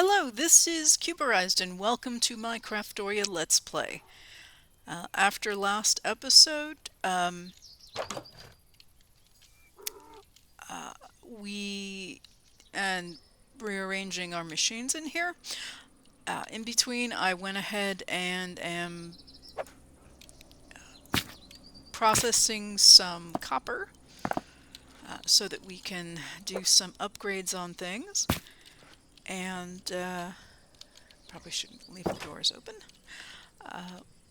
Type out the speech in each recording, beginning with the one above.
Hello, this is Cuberized and welcome to my Craftoria Let's Play. After last episode, we and rearranging our machines in here. In between, I went ahead and am processing some copper so that we can do some upgrades on things. And probably shouldn't leave the doors open.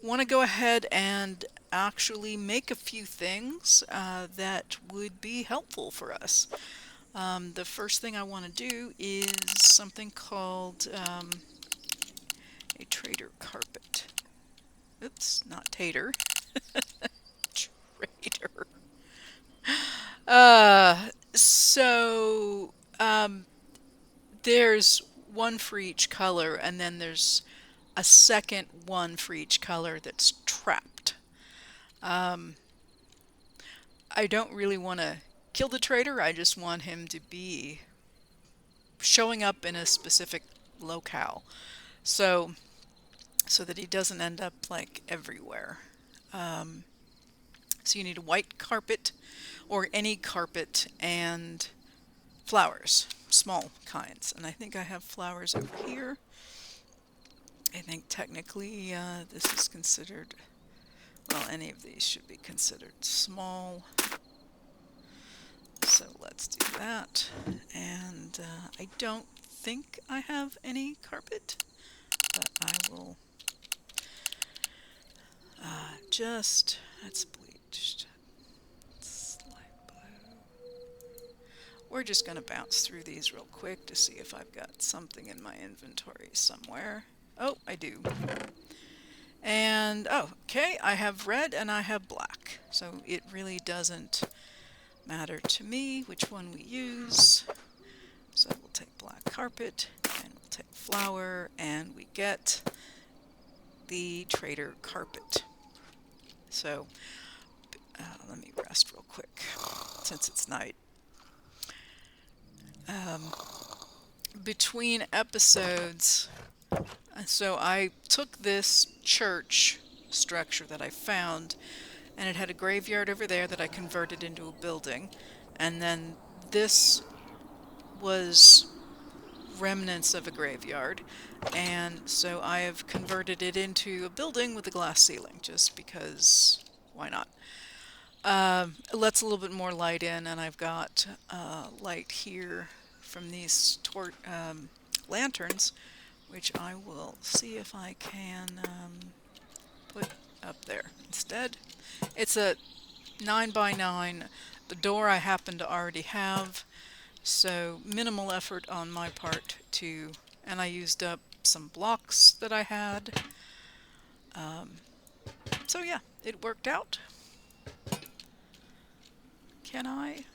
Want to go ahead and actually make a few things that would be helpful for us. The first thing I want to do is something called a trader carpet. Oops, not tater. Trader. So there's one for each color, and then there's a second one for each color that's trapped. I don't really want to kill the trader. I just want him to be showing up in a specific locale, so that he doesn't end up like everywhere. So you need a white carpet or any carpet and flowers, small kinds. And I think I have flowers over here. I think technically this is considered, well, any of these should be considered small. So let's do that. And I don't think I have any carpet, but I will that's bleached. Light blue. We're just going to bounce through these real quick to see if I've got something in my inventory somewhere. Oh, I do. And, oh, okay, I have red and I have black. So it really doesn't matter to me which one we use. So we'll take black carpet and we'll take flower and we get the trader carpet. So let me rest real quick since it's night. Between episodes, so I took this church structure that I found, and it had a graveyard over there that I converted into a building, and then this was remnants of a graveyard, and so I have converted it into a building with a glass ceiling just because why not. It lets a little bit more light in, and I've got light here from these lanterns, which I will see if I can put up there instead. It's a 9 by 9. The door I happen to already have, so minimal effort on my part to, and I used up some blocks that I had. So yeah, it worked out. Can I?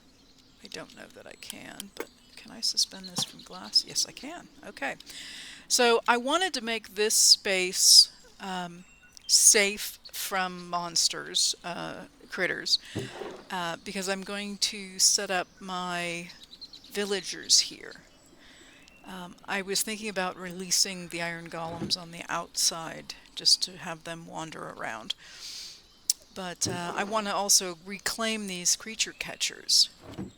I don't know that I can, but can I suspend this from glass? Yes, I can. Okay. So I wanted to make this space safe from monsters, critters, because I'm going to set up my villagers here. I was thinking about releasing the iron golems on the outside just to have them wander around. But I want to also reclaim these creature catchers.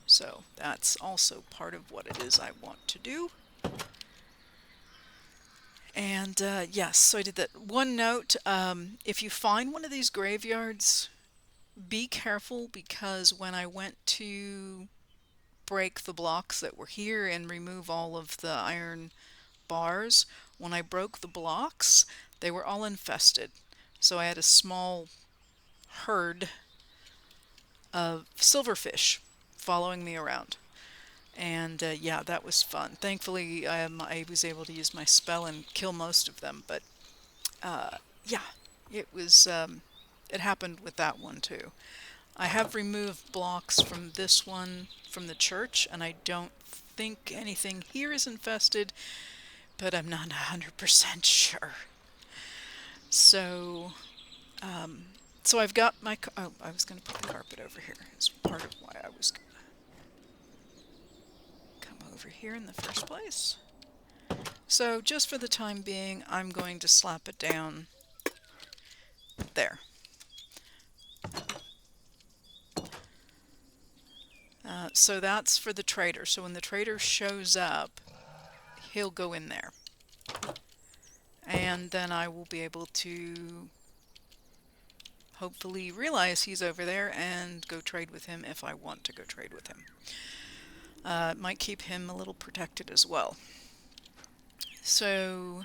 So that's also part of what it is I want to do. And yes, so I did that. One note, if you find one of these graveyards, be careful, because when I went to break the blocks that were here and remove all of the iron bars, when I broke the blocks, they were all infested. So I had a small herd of silverfish following me around. And yeah, that was fun. Thankfully, I was able to use my spell and kill most of them. But yeah, it was. It happened with that one too. I have removed blocks from this one from the church, and I don't think anything here is infested, but I'm not 100% sure. So, so I've got my. Oh, I was going to put the carpet over here. It's part of why I was going to come over here in the first place. So just for the time being, I'm going to slap it down there. So that's for the trader. So when the trader shows up, he'll go in there. And then I will be able to hopefully realize he's over there and go trade with him if I want to go trade with him. It might keep him a little protected as well. So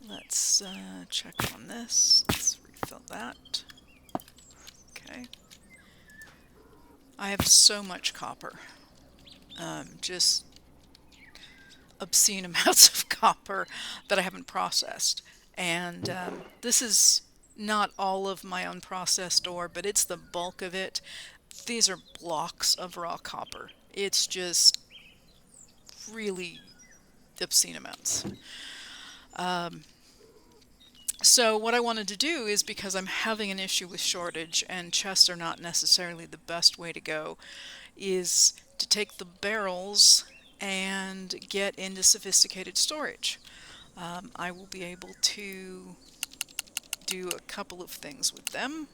let's check on this. Let's refill that. Okay. I have so much copper. Just obscene amounts of copper that I haven't processed. And this is not all of my unprocessed ore, but it's the bulk of it. These are blocks of raw copper. It's just really obscene amounts. So what I wanted to do is, because I'm having an issue with shortage and chests are not necessarily the best way to go, is to take the barrels and get into sophisticated storage. I will be able to do a couple of things with them.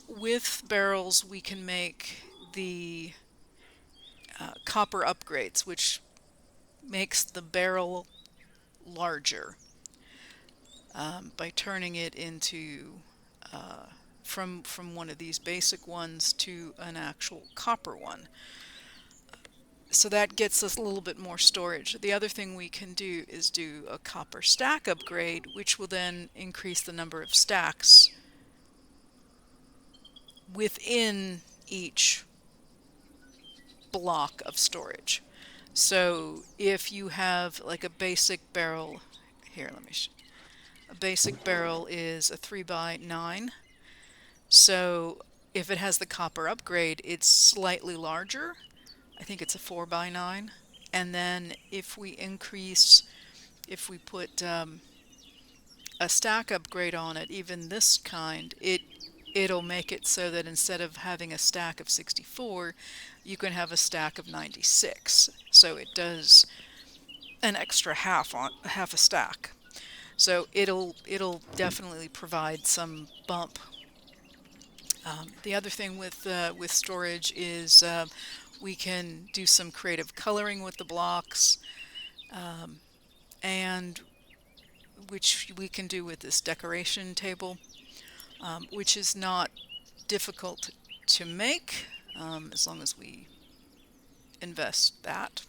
With barrels, we can make the copper upgrades, which makes the barrel larger by turning it into from one of these basic ones to an actual copper one. So that gets us a little bit more storage. The other thing we can do is do a copper stack upgrade, which will then increase the number of stacks within each block of storage. So if you have like a basic barrel, here, let me show. A basic barrel is a 3x9. So if it has the copper upgrade, it's slightly larger. I think it's a 4x9. And then if we put a stack upgrade on it, even this kind, it'll make it so that instead of having a stack of 64, you can have a stack of 96. So it does an extra half a stack. So it'll definitely provide some bump. The other thing with storage is we can do some creative coloring with the blocks, and which we can do with this decoration table, which is not difficult to make as long as we invest that.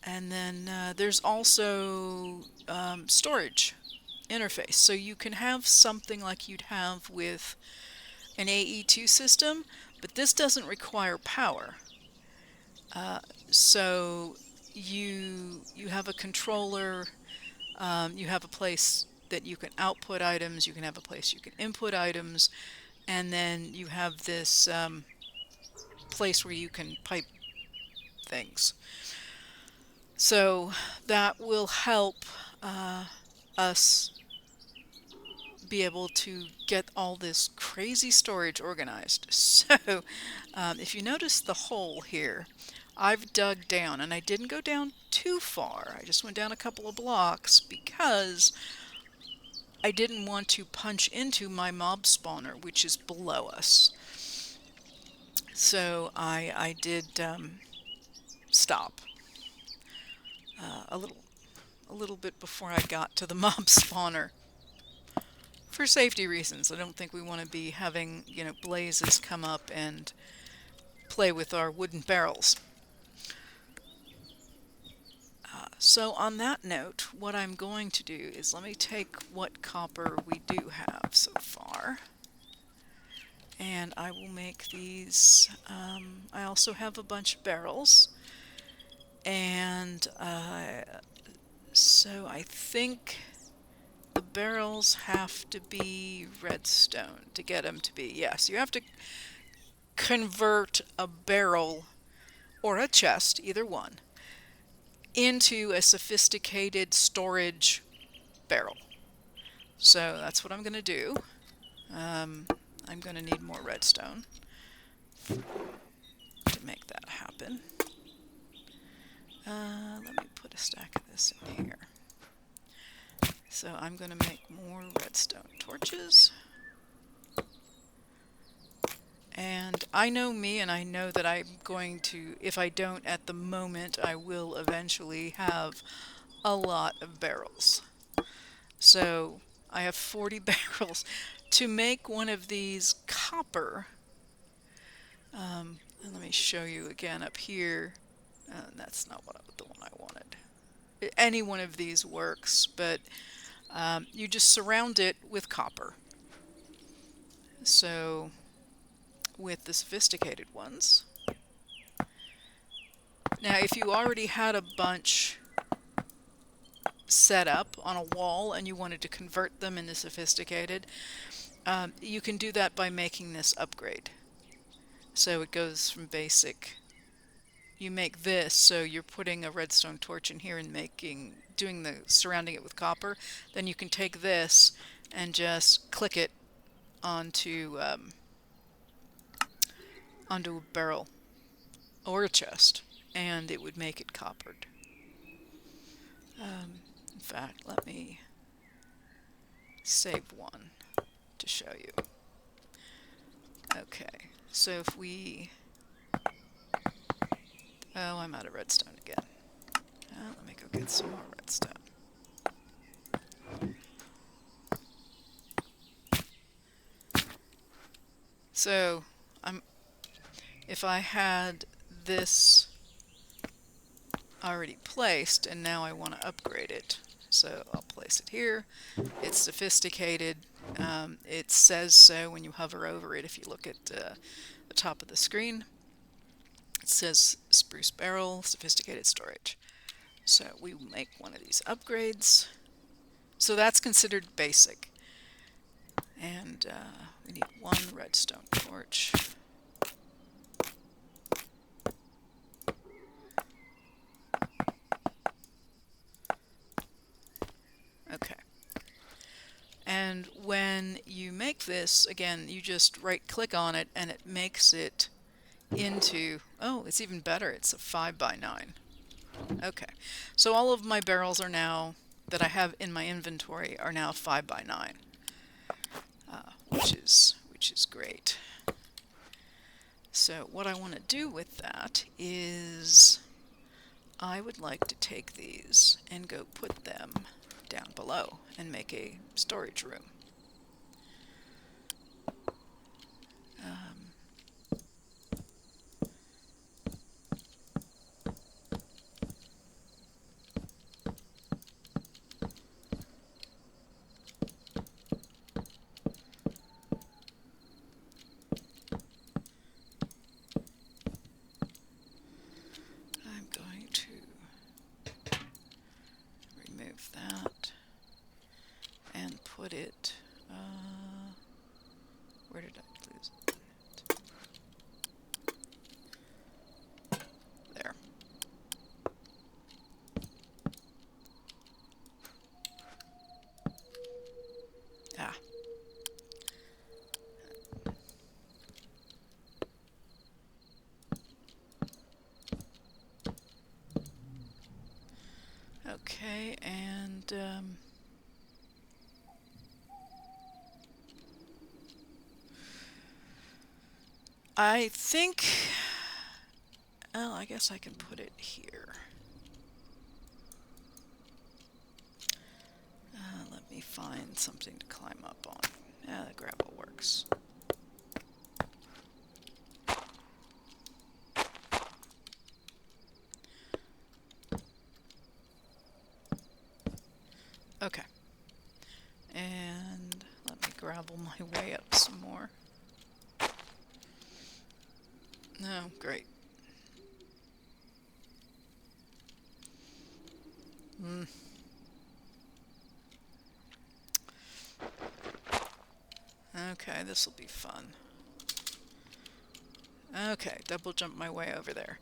And then there's also storage interface. So you can have something like you'd have with an AE2 system, but this doesn't require power. So you have a controller, you have a place that you can output items, you can have a place you can input items, and then you have this place where you can pipe things. So that will help us be able to get all this crazy storage organized. So if you notice the hole here, I've dug down, and I didn't go down too far. I just went down a couple of blocks because I didn't want to punch into my mob spawner, which is below us. So I did stop a little bit before I got to the mob spawner. For safety reasons, I don't think we want to be having, blazes come up and play with our wooden barrels. So on that note, what I'm going to do is let me take what copper we do have so far, and I will make these. I also have a bunch of barrels, and so I think the barrels have to be redstone to get them to be. Yes, you have to convert a barrel or a chest, either one, into a sophisticated storage barrel. So that's what I'm going to do. I'm going to need more redstone to make that happen. Let me put a stack of this in here. So I'm going to make more redstone torches. And I know me, and I know that I'm going to, if I don't at the moment, I will eventually have a lot of barrels. So I have 40 barrels. To make one of these copper, and let me show you again up here. That's not the one I wanted. Any one of these works, but you just surround it with copper. So with the sophisticated ones. Now if you already had a bunch set up on a wall and you wanted to convert them into sophisticated, you can do that by making this upgrade. So it goes from basic. You make this, so you're putting a redstone torch in here and surrounding it with copper. Then you can take this and just click it onto onto a barrel or a chest, and it would make it coppered. In fact, let me save one to show you. Okay, so if we... Oh, I'm out of redstone again. Let me go get some more redstone. So, if I had this already placed and now I want to upgrade it, so I'll place it here. It's sophisticated. It says so when you hover over it. If you look at the top of the screen, it says spruce barrel, sophisticated storage. So we will make one of these upgrades. So that's considered basic. And we need one redstone torch. Okay. And when you make this, again, you just right click on it and it makes it into, oh, it's even better, it's a 5x9. Okay, so all of my barrels are now, that I have in my inventory, are now 5x9, which is great. So what I want to do with that is I would like to take these and go put them down below and make a storage room. I'm going to remove that and put it, where did I lose it? There. Ah. Okay, and I think, well, I guess I can put it here. Let me find something to climb up on. Yeah, the gravel works. Okay. And let me gravel my way up some more. Oh, great. Okay, this will be fun. Okay, double jump my way over there.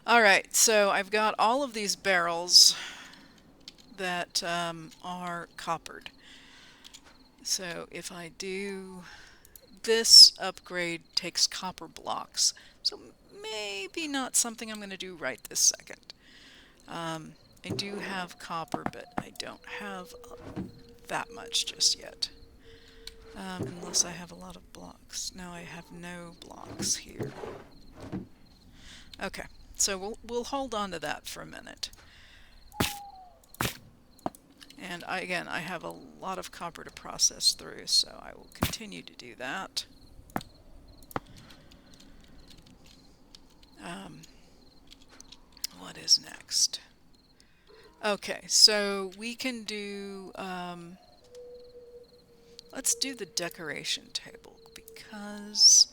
Alright, so I've got all of these barrels that are coppered. So if I do, this upgrade takes copper blocks, so maybe not something I'm going to do right this second. I do have copper, but I don't have that much just yet. Unless I have a lot of blocks. No, I have no blocks here. Okay, so we'll hold on to that for a minute. And again, I have a lot of copper to process through, so I will continue to do that. What is next? Okay, so we can do, let's do the decoration table because,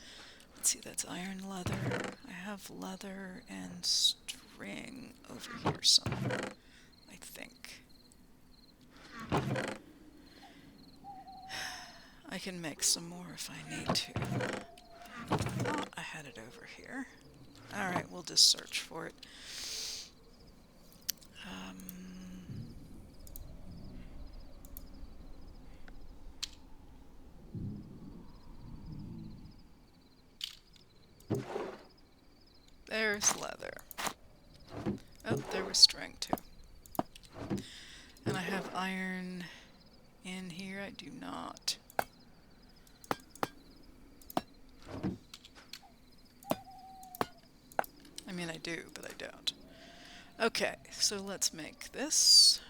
let's see, that's iron leather. I have leather and string over here somewhere, I think. I can make some more if I need to. I thought I had it over here. Alright, we'll just search for it. There's leather. Oh, there was string too. And I have iron in here. I do not. I mean, I do, but I don't. Okay, so let's make this.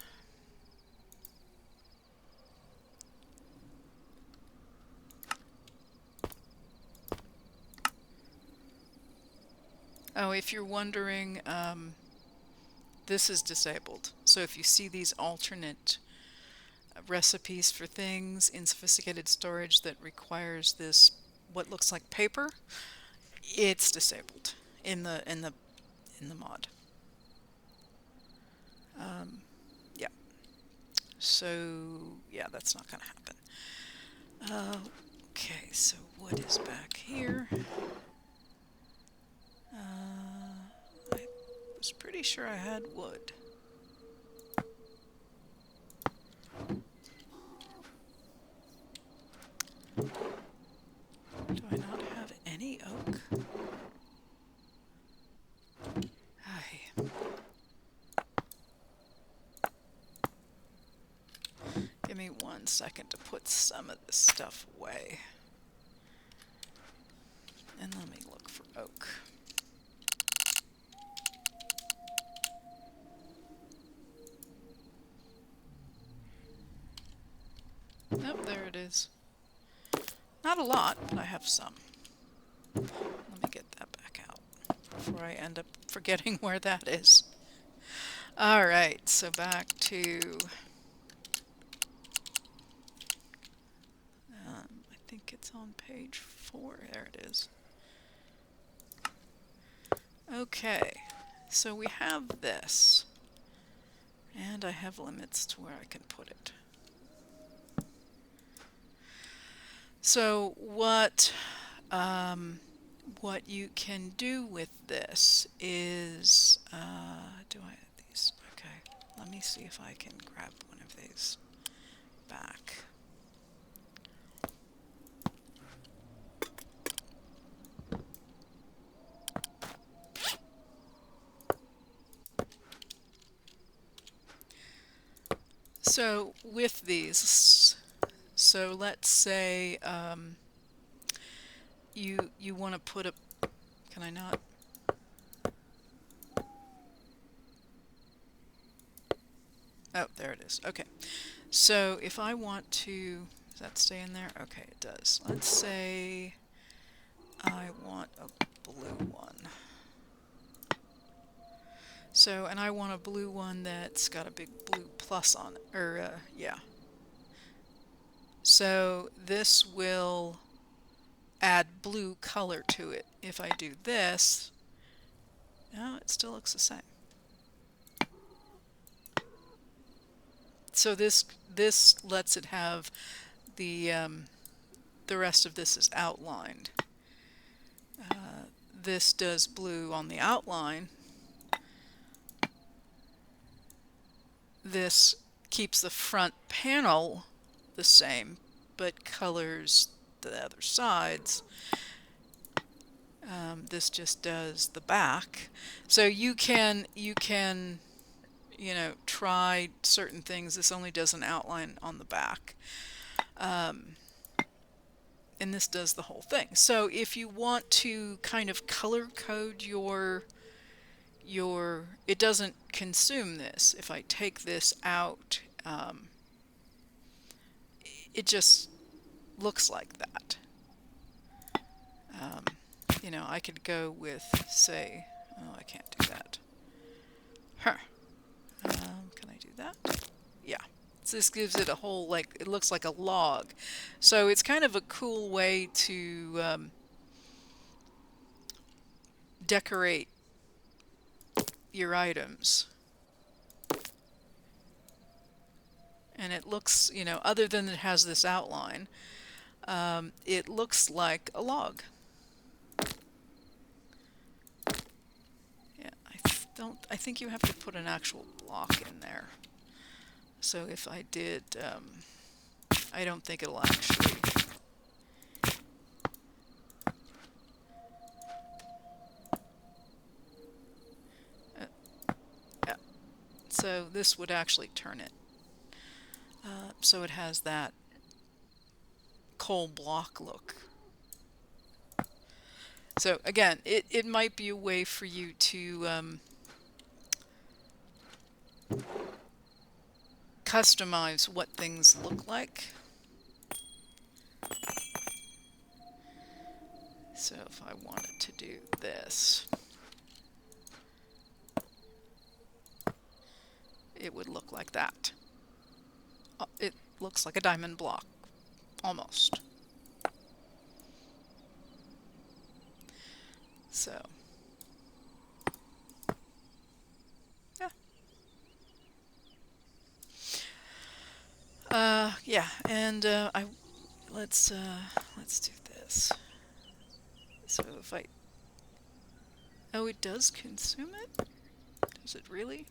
Oh, if you're wondering, this is disabled. So if you see these alternate recipes for things in sophisticated storage that requires this, what looks like paper, it's disabled in the mod. Yeah. So yeah, that's not going to happen. Okay, so what is back here? I was pretty sure I had wood. Do I not have any oak? Aye. Give me 1 second to put some of this stuff away. And let me look for oak. Oh, there it is. Not a lot, but I have some. Let me get that back out before I end up forgetting where that is. Alright, so back to... I think it's on page 4. There it is. Okay, so we have this. And I have limits to where I can put it. So what you can do with this is, do I have these? Okay, let me see if I can grab one of these back. So with these, so let's say you want to put a, can I not? Oh, there it is. Okay. So if I want to, does that stay in there? Okay, it does. Let's say I want a blue one. So, and I want a blue one that's got a big blue plus on it, or yeah. So this will add blue color to it. If I do this, no, it still looks the same. So this lets it have the rest of this is outlined. This does blue on the outline. This keeps the front panel the same, but colors the other sides. This just does the back. So you can try certain things. This only does an outline on the back. Um, and this does the whole thing. So if you want to kind of color code it doesn't consume this. If I take this out, it just looks like that. Um, I could go with, say, oh, I can't do that. Huh. Can I do that? Yeah. So this gives it a whole, like, it looks like a log. So it's kind of a cool way to decorate your items. And it looks, other than it has this outline, it looks like a log. Yeah, I think you have to put an actual block in there. So if I did, I don't think it'll actually. Yeah. So this would actually turn it. So it has that coal block look. So again, it might be a way for you to customize what things look like. So if I wanted to do this, it would look like that. It looks like a diamond block, almost. So, yeah. Yeah, and let's do this. So if I, oh, it does consume it? Does it really?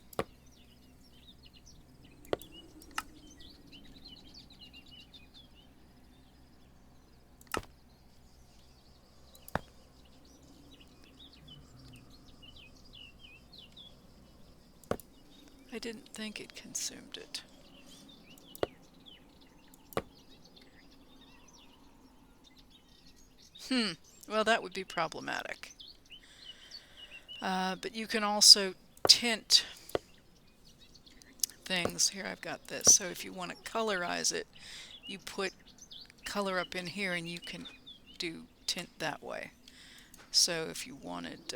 I didn't think it consumed it. Well, that would be problematic. But you can also tint things. Here I've got this. So if you want to colorize it, you put color up in here and you can do tint that way. So if you wanted,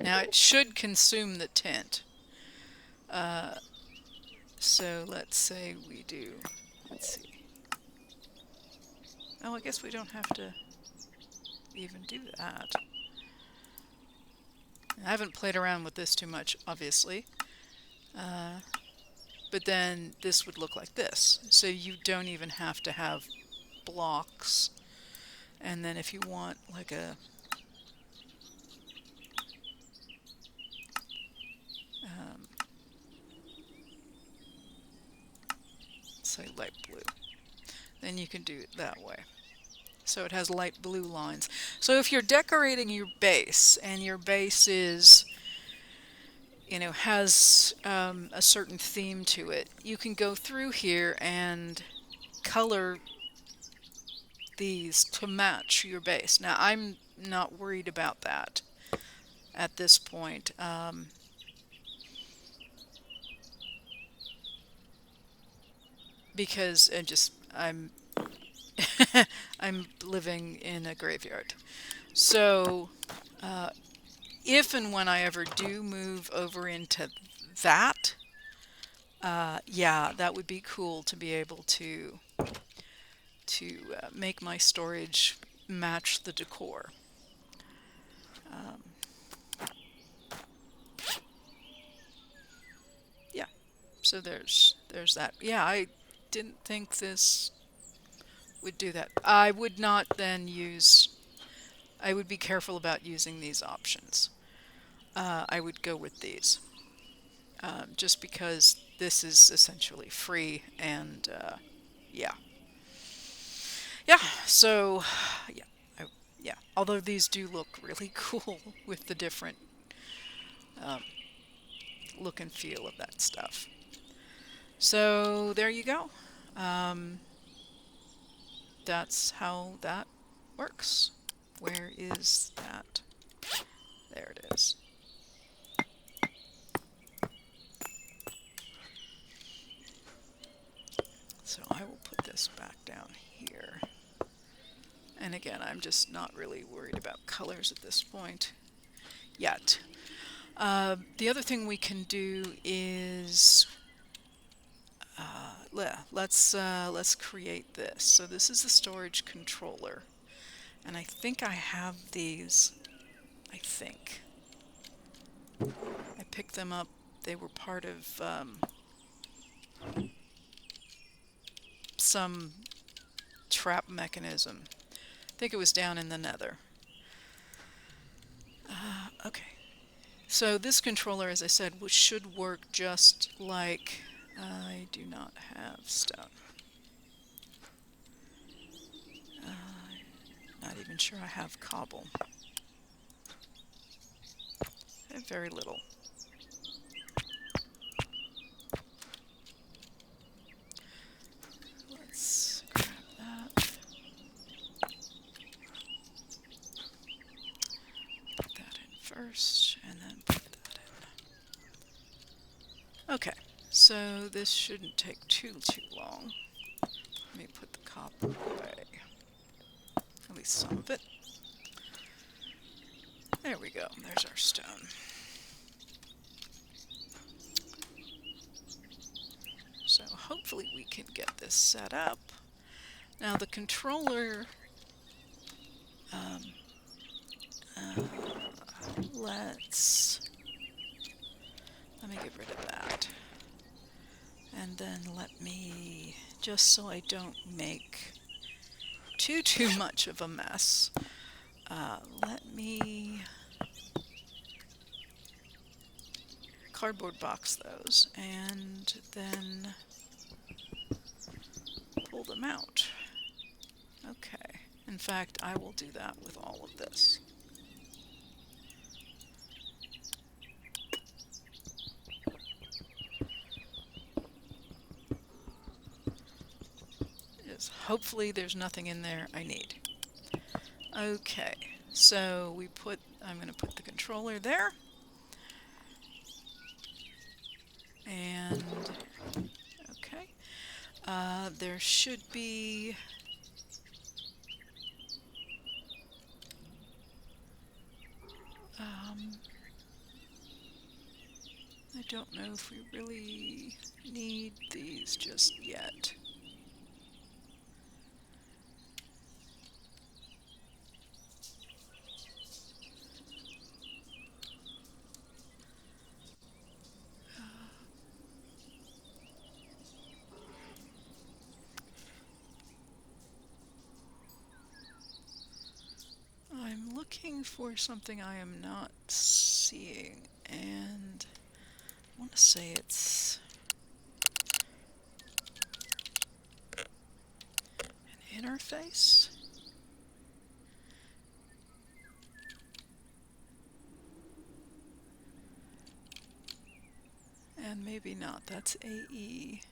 now it should consume the tint. So let's say we do, let's see. Oh, I guess we don't have to even do that. I haven't played around with this too much, obviously. But then this would look like this. So you don't even have to have blocks. And then if you want like a say light blue, then you can do it that way. So it has light blue lines. So if you're decorating your base and your base is, has a certain theme to it, you can go through here and color these to match your base. Now I'm not worried about that at this point. Because I'm I'm living in a graveyard. So if and when I ever do move over into that, yeah, that would be cool to be able to make my storage match the decor. Yeah, so there's that. Yeah, I didn't think this would do that. I would not then use. I would be careful about using these options. I would go with these, just because this is essentially free and yeah. Yeah, so yeah, yeah, I'll Although these do look really cool with the different um, look and feel of that stuff. So there you go. Um, that's how that works. Where is that? There it is. So I will put this back down here. And again, I'm just not really worried about colors at this point yet. The other thing we can do is let's create this. So this is the storage controller, and I think I have these. I think I picked them up. They were part of some trap mechanism. I think it was down in the nether. Okay. So this controller, as I said, should work just like... I do not have stone. Not even sure I have cobble. I have very little. Let's grab that. Put that in first, and then put that in. Okay, so this shouldn't take too long. Let me put the copper away. At least some of it. There we go. There's our stone. So hopefully we can get this set up. Now the controller, let me get rid of that. And then let me, just so I don't make too much of a mess, let me cardboard box those and then pull them out. Okay, in fact, I will do that with all of this. Hopefully there's nothing in there I need. Okay, so I'm going to put the controller there. And, okay, there should be... I don't know if we really need these just yet. I'm looking for something I am not seeing, and I want to say it's an interface. And maybe not, that's AE.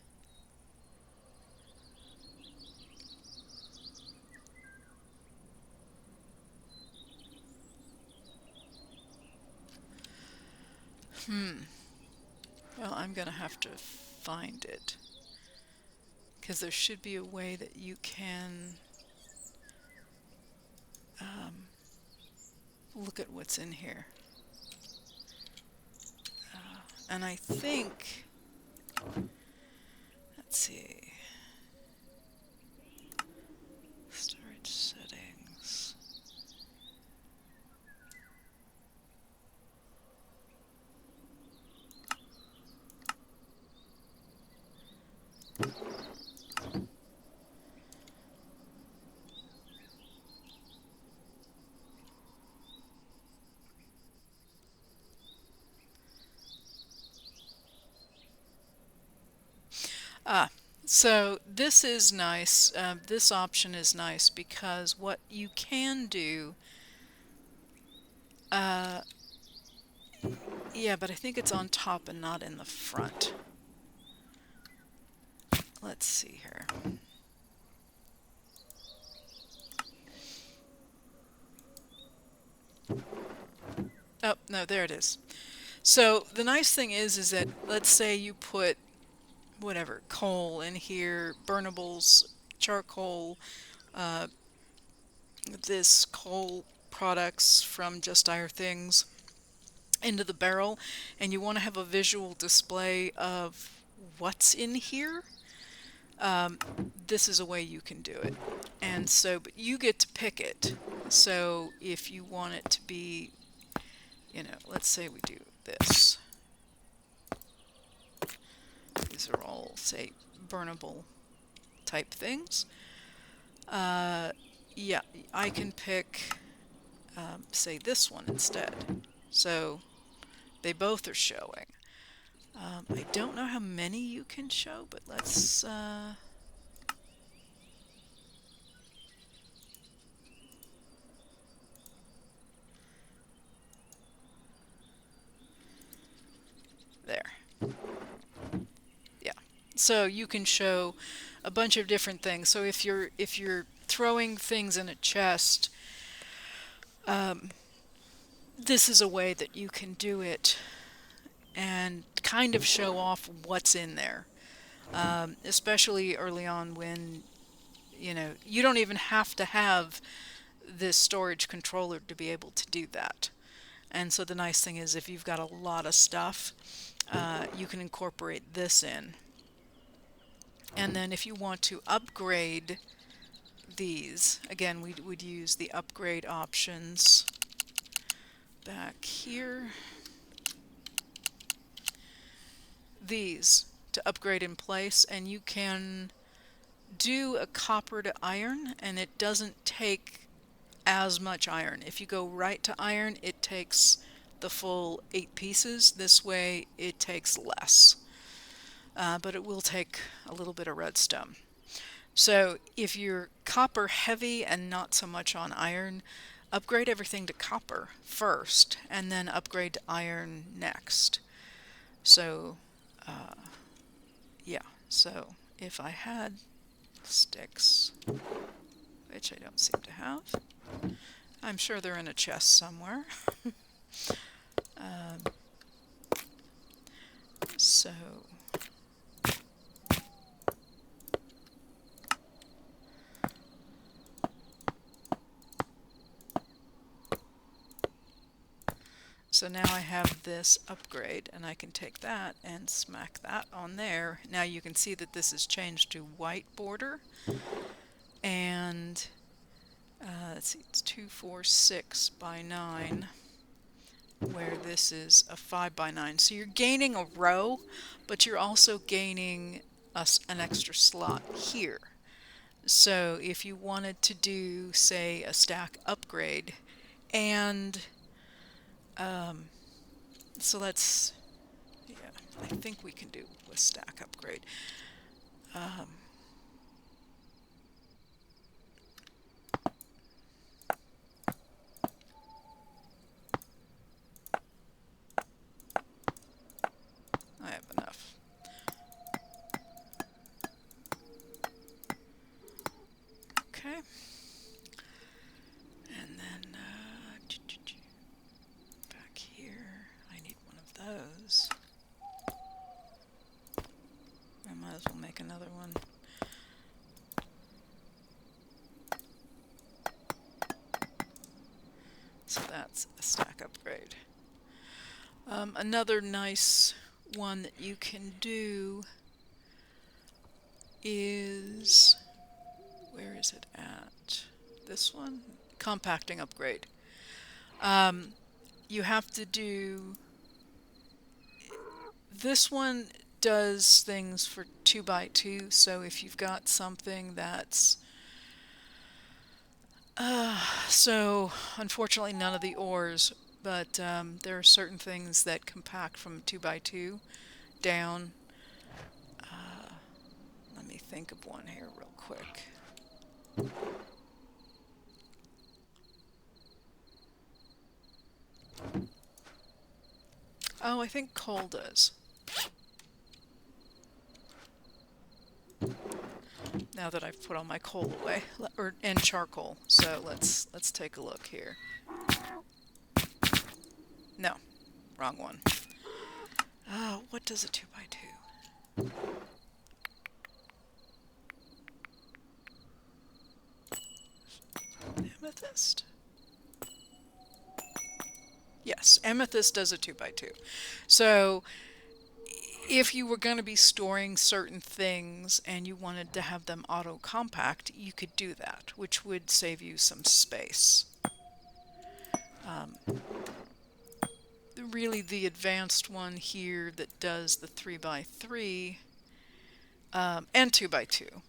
Well, I'm going to have to find it, because there should be a way that you can look at what's in here. And I think, let's see, storage settings. So this is nice. This option is nice because what you can do Uh, yeah, but I think it's on top and not in the front. Let's see here. Oh, no, there it is. So the nice thing is that let's say you put whatever, coal in here, burnables, charcoal, uh, this coal products from Just Ire Things into the barrel, and you want to have a visual display of what's in here. Um, this is a way you can do it. And so, but you get to pick it. So if you want it to be, let's say we do this. These are all, say, burnable type things. Uh, yeah, I can pick, say, this one instead. So they both are showing. I don't know how many you can show, but let's... there. Yeah. So you can show a bunch of different things. So if you're throwing things in a chest, um, this is a way that you can do it and kind of show off what's in there. Especially early on when you don't even have to have this storage controller to be able to do that. And so the nice thing is if you've got a lot of stuff, you can incorporate this in. And then if you want to upgrade these, again, we would use the upgrade options back here. These to upgrade in place, and you can do a copper to iron, and it doesn't take as much iron. If you go right to iron, it takes the full 8 pieces. This way, it takes less. But it will take a little bit of redstone. So if you're copper heavy and not so much on iron, upgrade everything to copper first and then upgrade to iron next. So yeah, so if I had sticks, which I don't seem to have, I'm sure they're in a chest somewhere. um, so So now I have this upgrade, and I can take that and smack that on there. Now you can see that this is changed to white border, and let's see, it's 246 by 9, where this is a 5 by 9. So you're gaining a row, but you're also gaining an extra slot here. So if you wanted to do, say, a stack upgrade, and so let's, yeah, I think we can do a stack upgrade. Um, I have enough. Okay. And then back here, I need one of those. I might as well make another one. So that's a stack upgrade. Another nice one that you can do is, where is it at? This one? Compacting upgrade. You have to do, this one does things for 2 by 2, so if you've got something that's so unfortunately none of the ores, but there are certain things that compact from 2 by 2 down. Let me think of one here real quick. Oh, I think coal does. Now that I've put all my coal away, and charcoal. So let's take a look here. No, wrong one. What does a 2x2? Amethyst. Yes, amethyst does a 2x2. So if you were going to be storing certain things and you wanted to have them auto compact, you could do that, which would save you some space. Really, the advanced one here that does the 3x3 and 2x2.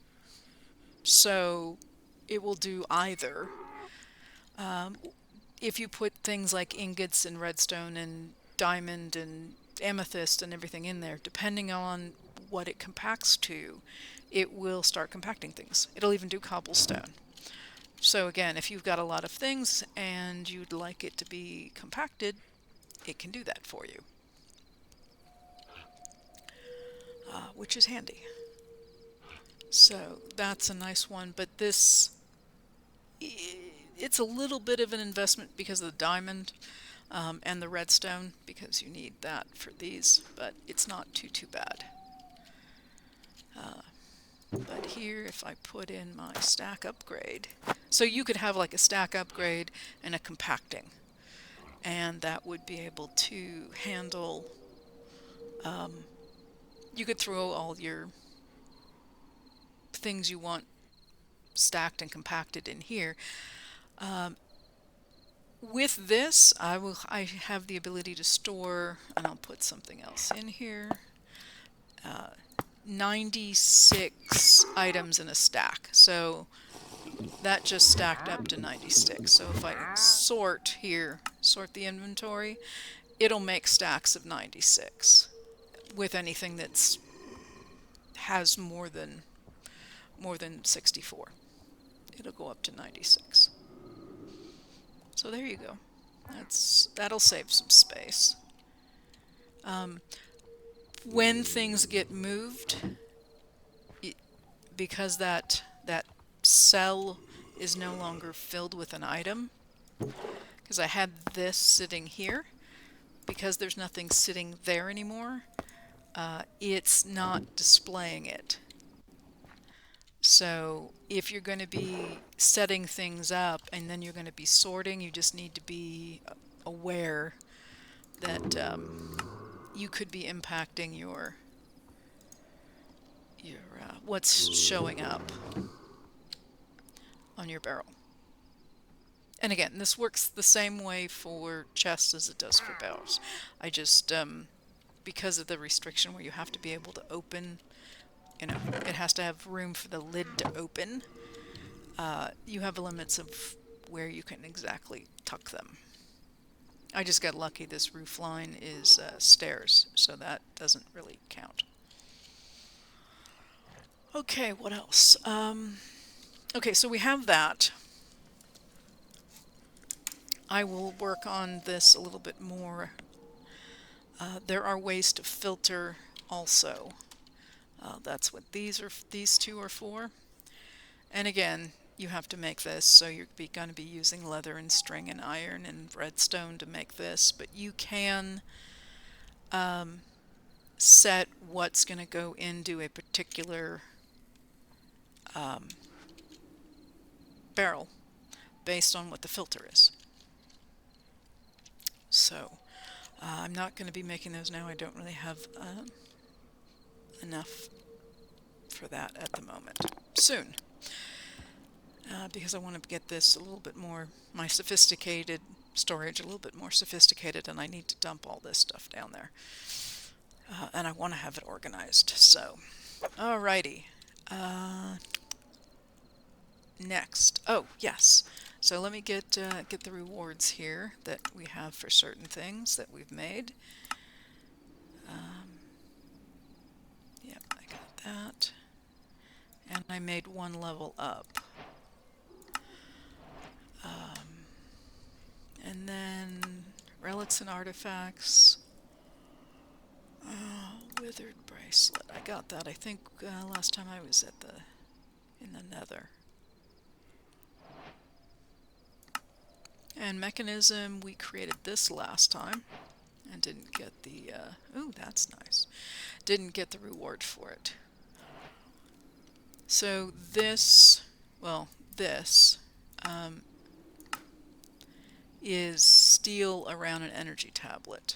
So it will do either. If you put things like ingots and redstone and diamond and amethyst and everything in there, depending on what it compacts to, it will start compacting things. It'll even do cobblestone. So again, if you've got a lot of things and you'd like it to be compacted, it can do that for you, which is handy. So that's a nice one, but this, it's a little bit of an investment because of the diamond and the redstone, because you need that for these, but it's not too bad. But here, if I put in my stack upgrade, so you could have like a stack upgrade and a compacting, and that would be able to handle, you could throw all your things you want stacked and compacted in here. With this, I have the ability to store, and I'll put something else in here, 96 items in a stack. So that just stacked up to 96. So if I sort here, sort the inventory, it'll make stacks of 96 with anything that's has more than 64. It'll go up to 96. So there you go. That'll save some space. When things get moved, because that cell is no longer filled with an item, because I had this sitting here, because there's nothing sitting there anymore, it's not displaying it. So if you're going to be setting things up and then you're going to be sorting, you just need to be aware that you could be impacting your what's showing up on your barrel. And again, this works the same way for chests as it does for barrels. I just, because of the restriction where you have to be able to open, it has to have room for the lid to open, you have limits of where you can exactly tuck them. I just got lucky this roof line is stairs, so that doesn't really count. Okay, what else? Okay, so we have that. I will work on this a little bit more. There are ways to filter also. That's what these two are for. And again, you have to make this, so you're going to be using leather and string and iron and redstone to make this, but you can set what's going to go into a particular barrel based on what the filter is. So I'm not going to be making those now. I don't really have enough for that at the moment. Soon. Because I want to get this a little bit more, my sophisticated storage a little bit more sophisticated, and I need to dump all this stuff down there. And I want to have it organized. So, alrighty. Next. Oh, yes. So let me get the rewards here that we have for certain things that we've made. Yep, I got that. And I made one level up. And then relics and artifacts. withered bracelet. I got that, I think, last time I was at in the Nether. And mechanism, we created this last time and didn't get the, oh, that's nice. Didn't get the reward for it. So this, well, this is steel around an energy tablet.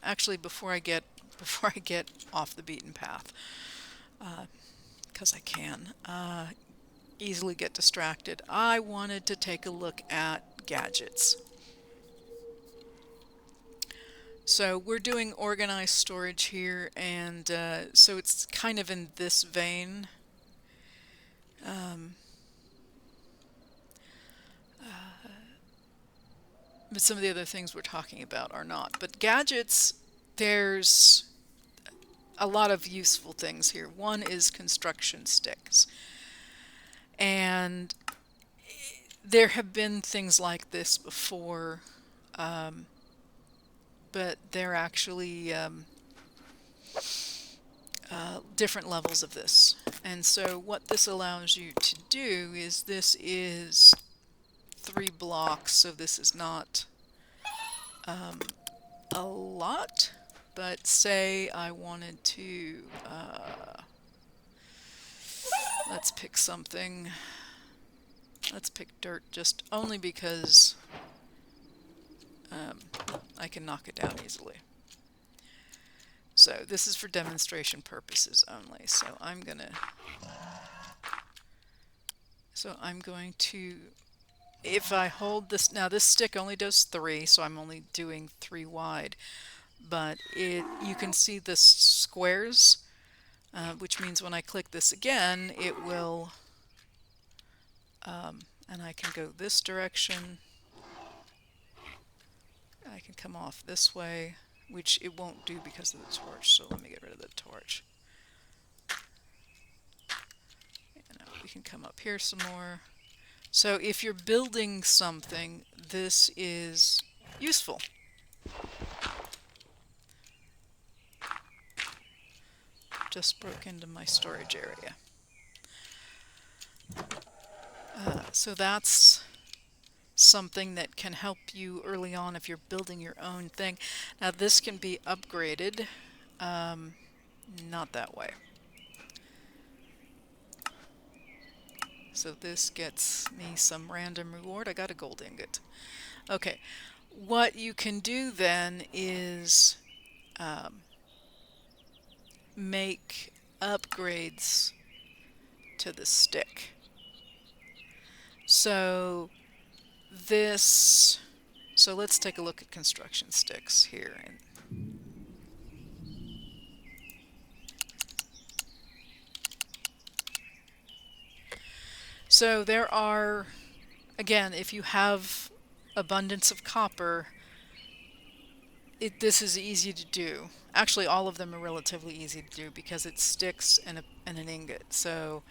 Actually, before I get off the beaten path, because I can easily get distracted, I wanted to take a look at gadgets. So we're doing organized storage here, and so it's kind of in this vein. But some of the other things we're talking about are not. But gadgets, there's a lot of useful things here. One is construction sticks. And there have been things like this before, but they're actually different levels of this. And so what this allows you to do is, this is 3 blocks, so this is not a lot, but say I wanted to, let's pick something. Let's pick dirt, just only because I can knock it down easily. So this is for demonstration purposes only. So I'm going to, if I hold this, now this stick only does 3, so I'm only doing 3 wide, but you can see the squares, which means when I click this again, it will, and I can go this direction. I can come off this way, which it won't do because of the torch, so let me get rid of the torch. And we can come up here some more. So if you're building something, this is useful. Just broke into my storage area. So that's something that can help you early on if you're building your own thing. Now this can be upgraded, not that way. So this gets me some random reward. I got a gold ingot. Okay, what you can do then is make upgrades to the stick. So this, so let's take a look at construction sticks here. So there are, again, if you have abundance of copper, this is easy to do. Actually, all of them are relatively easy to do because it's sticks and an ingot. So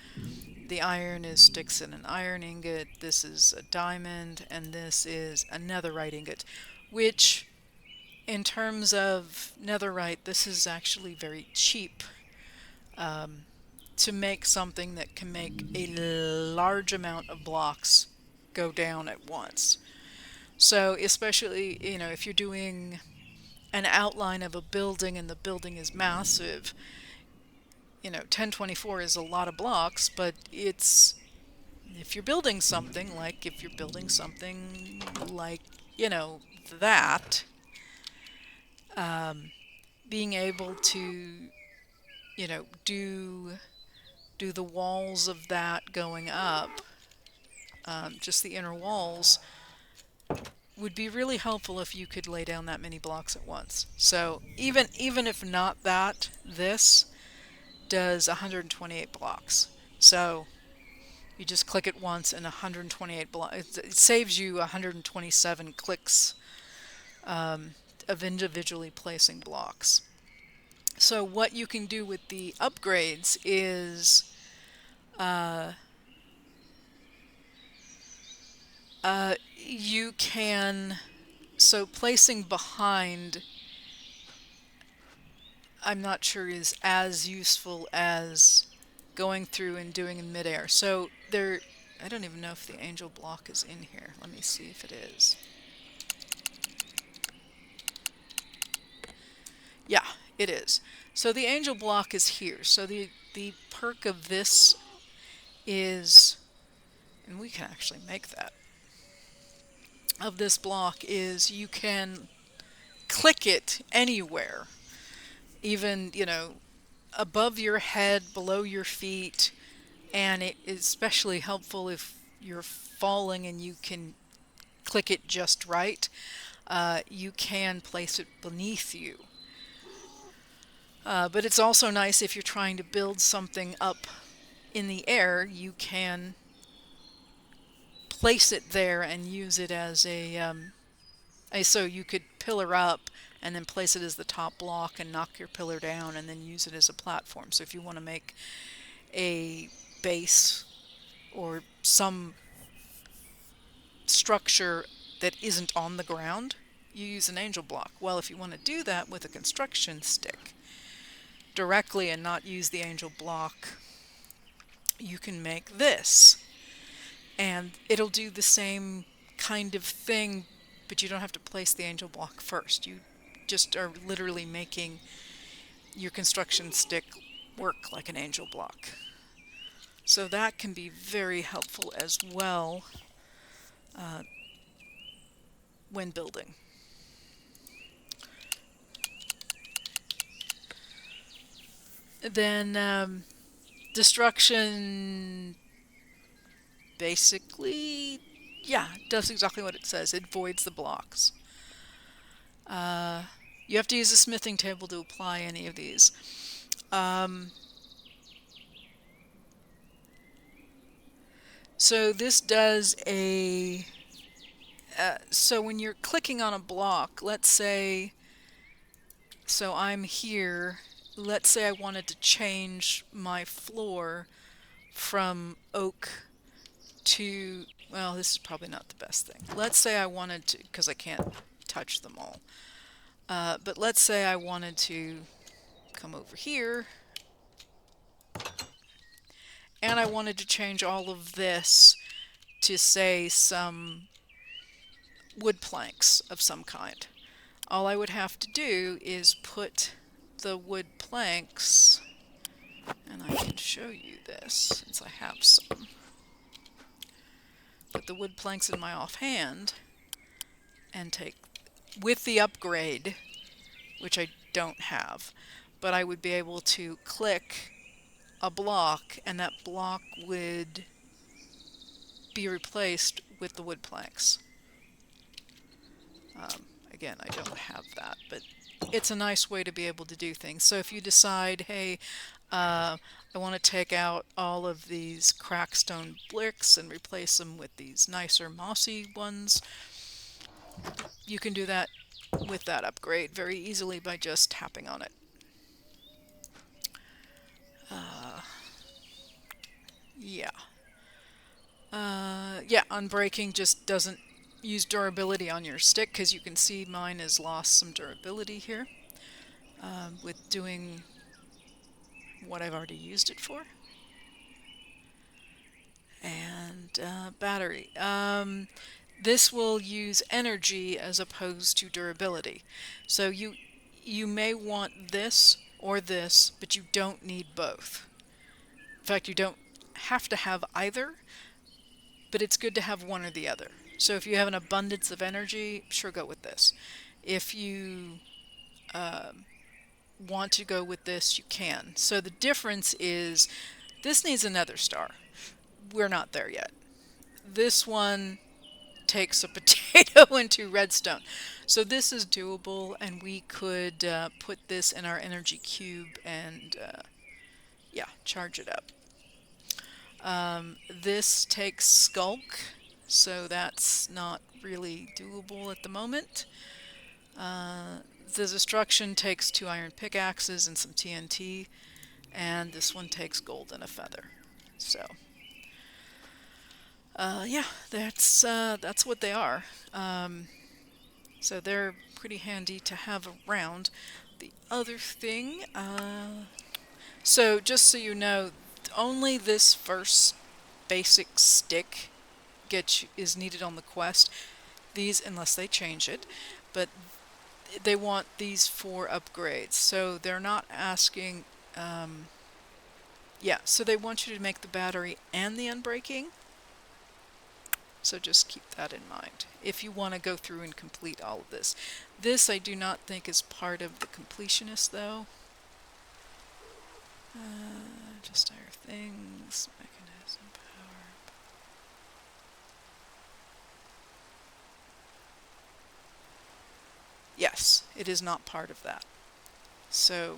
the iron is sticks and an iron ingot, this is a diamond, and this is a netherite ingot, which in terms of netherite, this is actually very cheap to make something that can make a large amount of blocks go down at once. So especially, if you're doing an outline of a building and the building is massive, 1024 is a lot of blocks, but if you're building something like, that, being able to, do the walls of that going up, just the inner walls, would be really helpful if you could lay down that many blocks at once. So even if not that, this does 128 blocks. So you just click it once and 128 blocks. It saves you 127 clicks of individually placing blocks. So what you can do with the upgrades is you can, so placing behind I'm not sure is as useful as going through and doing in midair. So there, I don't even know if the angel block is in here. Let me see if it is. Yeah, it is. So the angel block is here. So the perk of this is, and we can actually make that, of this block is you can click it anywhere, even, above your head, below your feet, and it is especially helpful if you're falling and you can click it just right. You can place it beneath you. But it's also nice if you're trying to build something up in the air, you can place it there and use it as so you could pillar up and then place it as the top block and knock your pillar down and then use it as a platform. So if you want to make a base or some structure that isn't on the ground, you use an angel block. Well, if you want to do that with a construction stick directly and not use the angel block, you can make this. And it'll do the same kind of thing, but you don't have to place the angel block first. You just are literally making your construction stick work like an angel block. So that can be very helpful as well when building. Then destruction basically, yeah, does exactly what it says. It voids the blocks. You have to use a smithing table to apply any of these. So this does a so when you're clicking on a block, let's say, so I'm here, let's say I wanted to change my floor from oak to, well, this is probably not the best thing. Let's say I wanted to, because I can't touch them all, but let's say I wanted to come over here and I wanted to change all of this to, say, some wood planks of some kind. All I would have to do is put the wood planks, and I can show you this since I have some. Put the wood planks in my offhand and take, with the upgrade, which I don't have, but I would be able to click a block and that block would be replaced with the wood planks. Again, I don't have that, but it's a nice way to be able to do things. So if you decide, hey, I want to take out all of these crackstone bricks and replace them with these nicer mossy ones, you can do that with that upgrade very easily by just tapping on it. Yeah. Yeah, unbreaking just doesn't use durability on your stick because you can see mine has lost some durability here with doing what I've already used it for. And battery. This will use energy as opposed to durability. So you may want this or this, but you don't need both. In fact, you don't have to have either, but it's good to have one or the other. So if you have an abundance of energy, sure, go with this. If you want to go with this, you can. So the difference is this needs another star. We're not there yet. This one takes a potato into redstone. So this is doable, and we could put this in our energy cube and yeah, charge it up. This takes skulk, so that's not really doable at the moment. The destruction takes 2 iron pickaxes and some TNT, and this one takes gold and a feather. So, yeah, that's what they are. So they're pretty handy to have around. The other thing, so just so you know, only this first basic stick is needed on the quest. These, unless they change it, but they want these 4 upgrades. So they're not asking, yeah, so they want you to make the battery and the unbreaking. So just keep that in mind if you want to go through and complete all of this. This I do not think is part of the completionist though. Just higher things, mechanism, power. Yes, it is not part of that. So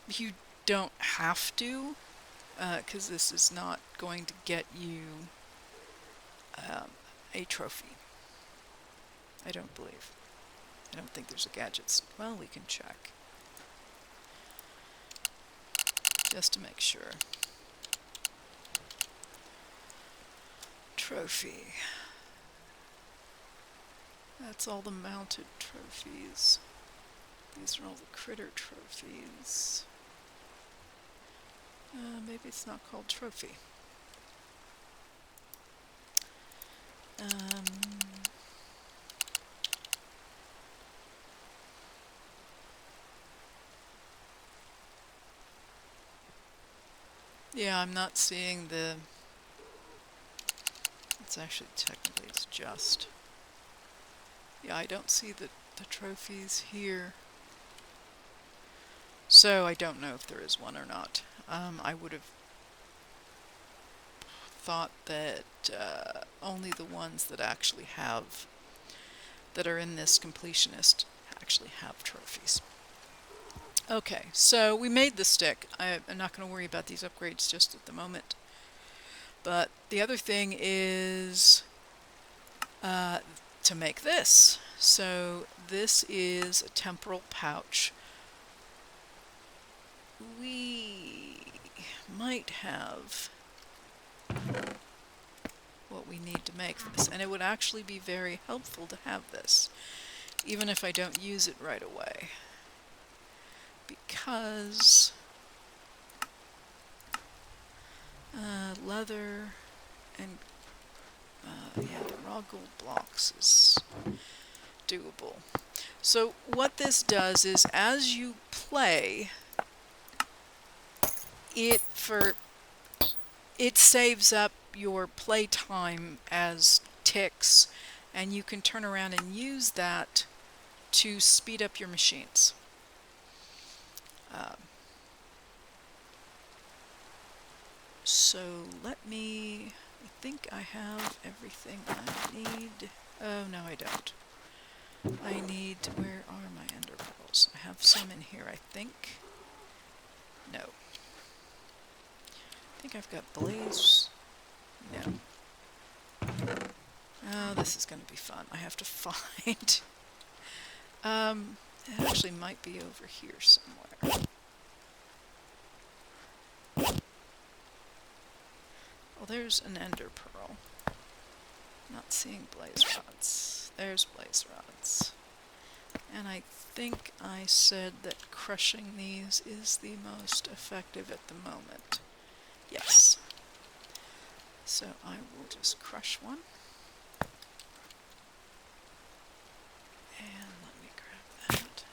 you don't have to, because this is not going to get you a trophy. I don't believe. I don't think there's a gadgets. Well, we can check. Just to make sure. Trophy. That's all the mounted trophies. These are all the critter trophies. Maybe it's not called trophy. Yeah, I'm not seeing the... It's actually technically it's just... Yeah, I don't see the trophies here. So I don't know if there is one or not. I would have thought that only the ones that actually have, that are in this completionist, actually have trophies. Okay, so we made the stick. I'm not going to worry about these upgrades just at the moment. But the other thing is to make this. So this is a temporal pouch. We might have what we need to make this, and it would actually be very helpful to have this, even if I don't use it right away, because leather and yeah, the raw gold blocks is doable. So what this does is, as you play, it saves up your play time as ticks, and you can turn around and use that to speed up your machines. So let me, I think I have everything I need. Oh, no, I don't. I need, where are my ender pearls? I have some in here, I think. No. I think I've got blaze. No. Oh, this is going to be fun. I have to find. It actually might be over here somewhere. Well, there's an ender pearl. Not seeing blaze rods. There's blaze rods. And I think I said that crushing these is the most effective at the moment. Yes. So I will just crush one. And let me grab that.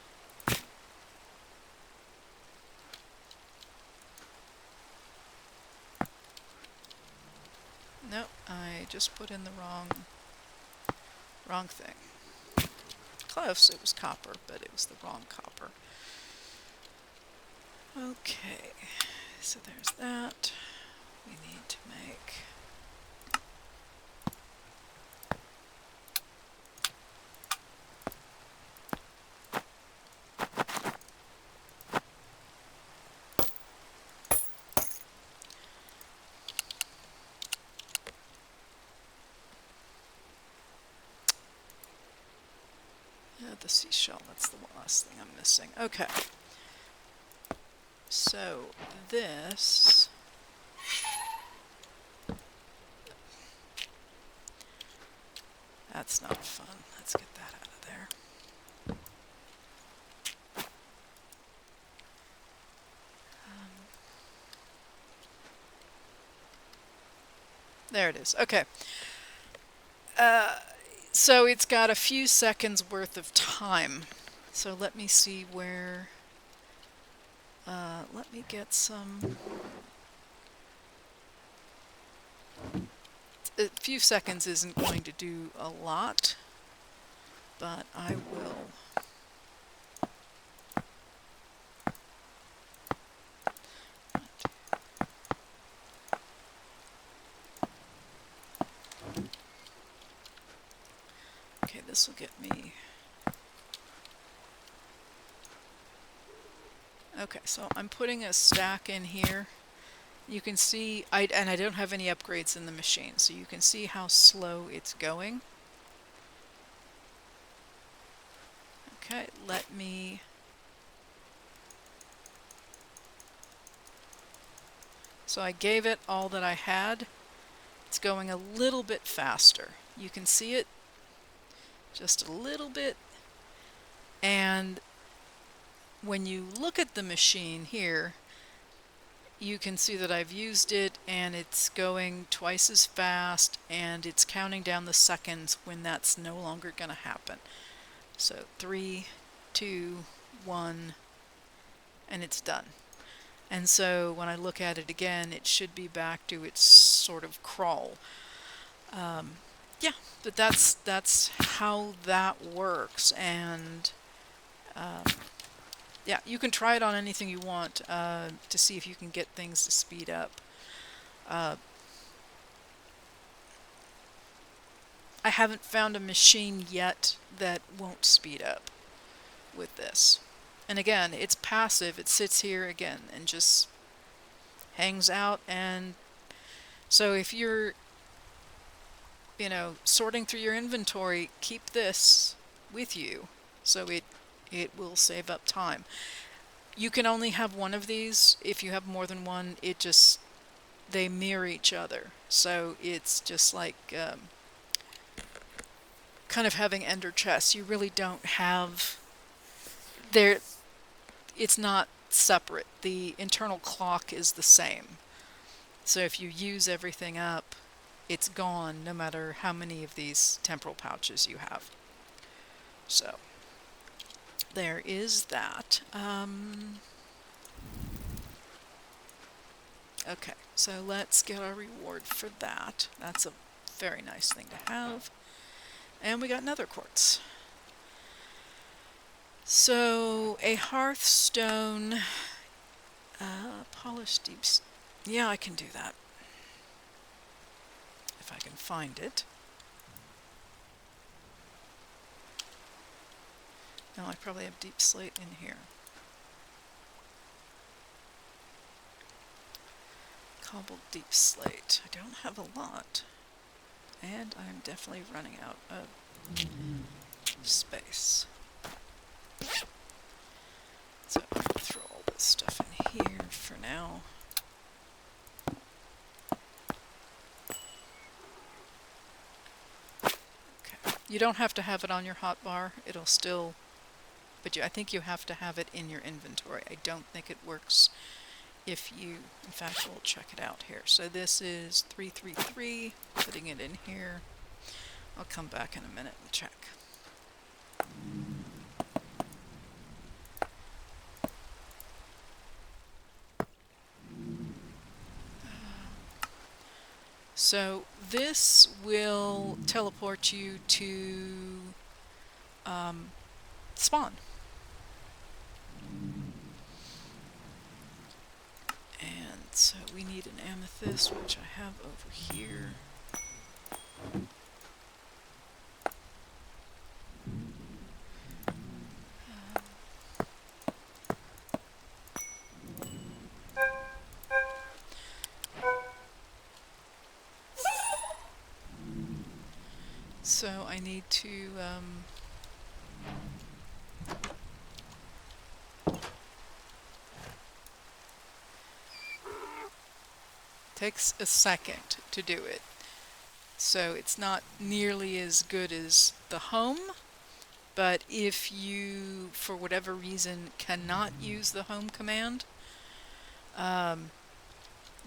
Nope, I just put in the wrong thing. Close, it was copper, but it was the wrong copper. Okay, so there's that. We need to make... the seashell, that's the last thing I'm missing. Okay. So, this... That's not fun. Let's get that out of there. There it is. Okay. So it's got a few seconds worth of time. So let me see where. Let me get some. A few seconds isn't going to do a lot, but I will. Okay, this will get me. Okay, so I'm putting a stack in here. You can see, and I don't have any upgrades in the machine, so you can see how slow it's going. Okay, let me. So I gave it all that I had. It's going a little bit faster. You can see it just a little bit. And when you look at the machine here, you can see that I've used it and it's going twice as fast, and it's counting down the seconds when that's no longer going to happen. So 3, 2, 1, and it's done. And so when I look at it again, it should be back to its sort of crawl. Yeah, but that's how that works. And yeah, you can try it on anything you want to see if you can get things to speed up. I haven't found a machine yet that won't speed up with this. And again, it's passive. It sits here again and just hangs out. And so if you're, sorting through your inventory, keep this with you so it will save up time. You can only have one of these. If you have more than one, they mirror each other. So it's just like kind of having ender chests. You really don't have it's not separate. The internal clock is the same. So if you use everything up, it's gone no matter how many of these temporal pouches you have. So there is that. Okay, so let's get our reward for that. That's a very nice thing to have. And we got another quartz. So a hearthstone, polished deep. Yeah, I can do that if I can find it. No, I probably have deep slate in here. Cobbled deep slate. I don't have a lot. And I'm definitely running out of space. So I'm going to throw all this stuff in here for now. Okay. You don't have to have it on your hotbar. It'll still... But I think you have to have it in your inventory. I don't think it works if you... In fact, we'll check it out here. So this is 333. Putting it in here. I'll come back in a minute and check. So this will teleport you to spawn. And so we need an amethyst, which I have over here. So I need to takes a second to do it. So it's not nearly as good as the home, but if you, for whatever reason, cannot use the home command,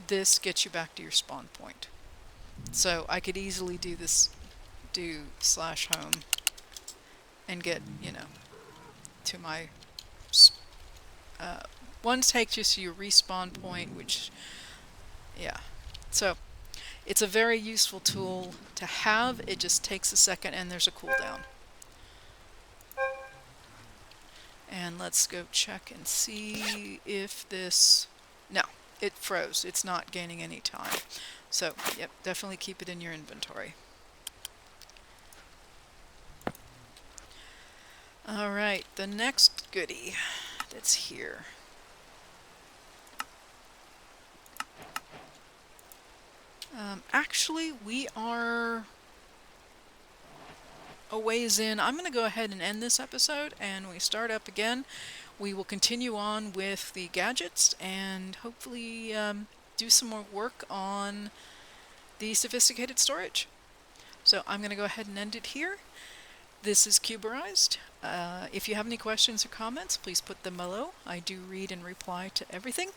this gets you back to your spawn point. So I could easily do this, do slash home and get, to my, uh, one takes you to your respawn point, which, yeah. So it's a very useful tool to have. It just takes a second and there's a cooldown. And let's go check and see if this, no, it froze. It's not gaining any time. So, yep, definitely keep it in your inventory. All right, the next goodie that's here. Actually, we are a ways in. I'm going to go ahead and end this episode, and we start up again. We will continue on with the gadgets and hopefully do some more work on the sophisticated storage. So I'm going to go ahead and end it here. This is Cuberized. If you have any questions or comments, please put them below. I do read and reply to everything.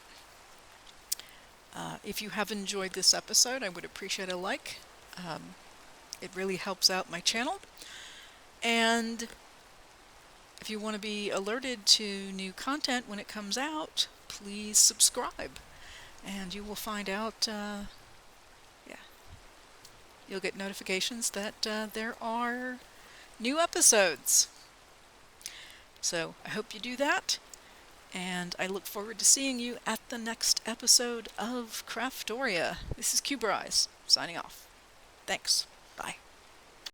If you have enjoyed this episode, I would appreciate a like. It really helps out my channel. And if you want to be alerted to new content when it comes out, please subscribe. And you will find out, you'll get notifications that there are new episodes. So I hope you do that. And I look forward to seeing you at the next episode of Craftoria. This is Cuberized, signing off. Thanks.